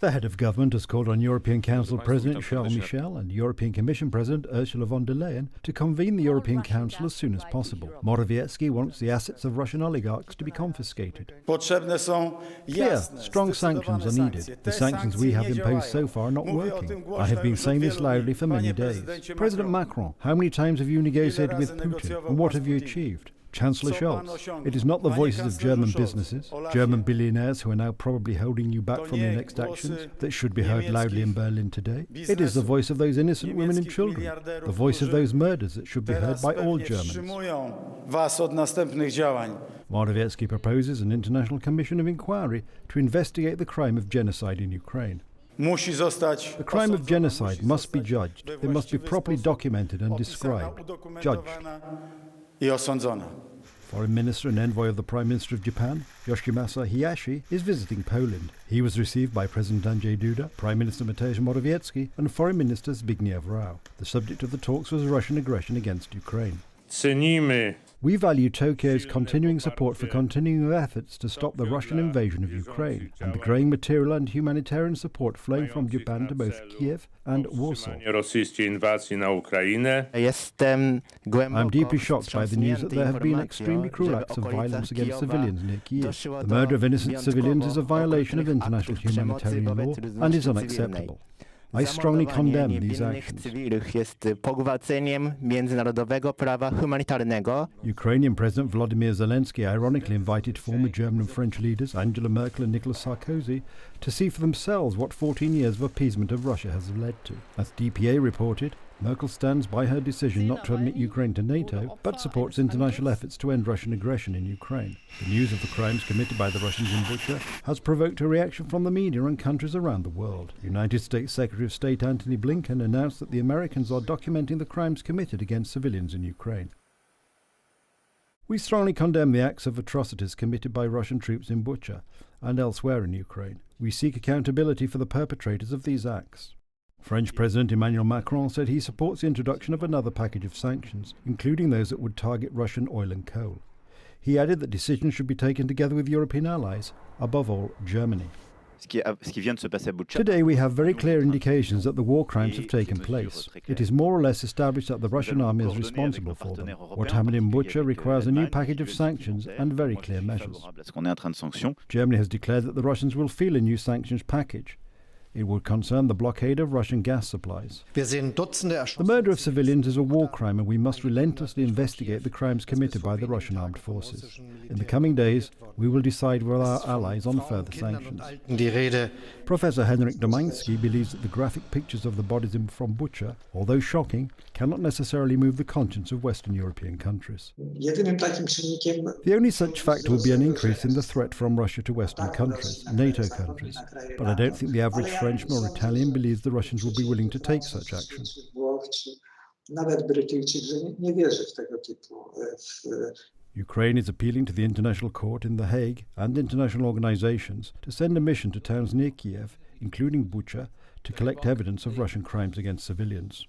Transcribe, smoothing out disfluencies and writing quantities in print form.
The head of government has called on European Council President Charles Michel and European Commission President Ursula von der Leyen to convene the European Council as soon as possible. Morawiecki wants the assets of Russian oligarchs to be confiscated. Clear, strong sanctions are needed. The sanctions we have imposed so far are not working. I have been saying this loudly for many days. President Macron, how many times have you negotiated with Putin, and what have you achieved? Chancellor Scholz, it is not the voices of German businesses, German billionaires who are now probably holding you back from your next actions that should be heard loudly in Berlin today. It is the voice of those innocent women and children, the voice of those murders that should be heard by all Germans. Morawiecki proposes an international commission of inquiry to investigate the crime of genocide in Ukraine. The crime of genocide must be judged. It must be properly documented and described, judged. Foreign Minister and envoy of the Prime Minister of Japan, YOSHIMASA HAYASHI, is visiting Poland. He was received by President Andrzej Duda, Prime Minister Mateusz Morawiecki and Foreign Minister ZBIGNIEW. The subject of the talks was Russian aggression against Ukraine. We value Tokyo's continuing support for continuing efforts to stop the Russian invasion of Ukraine and the growing material and humanitarian support flowing from Japan to both Kiev and Warsaw. I am deeply shocked by the news that there have been extremely cruel acts of violence against civilians near Kiev. The murder of innocent civilians is a violation of international humanitarian law and is unacceptable. I strongly condemn these actions. Ukrainian President Volodymyr Zelensky ironically invited former German and French leaders Angela Merkel and Nicolas Sarkozy to see for themselves what 14 years of appeasement of Russia has led to. As DPA reported, Merkel stands by her decision not to admit Ukraine to NATO, but supports international efforts to end Russian aggression in Ukraine. The news of the crimes committed by the Russians in Bucha has provoked a reaction from the media and countries around the world. United States Secretary of State Antony Blinken announced that the Americans are documenting the crimes committed against civilians in Ukraine. We strongly condemn the acts of atrocities committed by Russian troops in Bucha and elsewhere in Ukraine. We seek accountability for the perpetrators of these acts. French President Emmanuel Macron said he supports the introduction of another package of sanctions, including those that would target Russian oil and coal. He added that decisions should be taken together with European allies, above all Germany. Today we have very clear indications that the war crimes have taken place. It is more or less established that the Russian army is responsible for them. What happened in Bucha requires a new package of sanctions and very clear measures. Germany has declared that the Russians will feel a new sanctions package. It would concern the blockade of Russian gas supplies. The murder of civilians is a war crime and we must relentlessly investigate the crimes committed by the Russian armed forces. In the coming days, we will decide with our allies on further sanctions. Professor HENRYK believes that the graphic pictures of the bodies from Bucha, although shocking, cannot necessarily move the conscience of Western European countries. The only such factor will be an increase in the threat from Russia to Western countries, NATO countries, but I don't think the average Frenchman or Italian believes the Russians will be willing to take such action. Ukraine is appealing to the International Court in The Hague and international organizations to send a mission to towns near Kiev, including Bucha, to collect evidence of Russian crimes against civilians.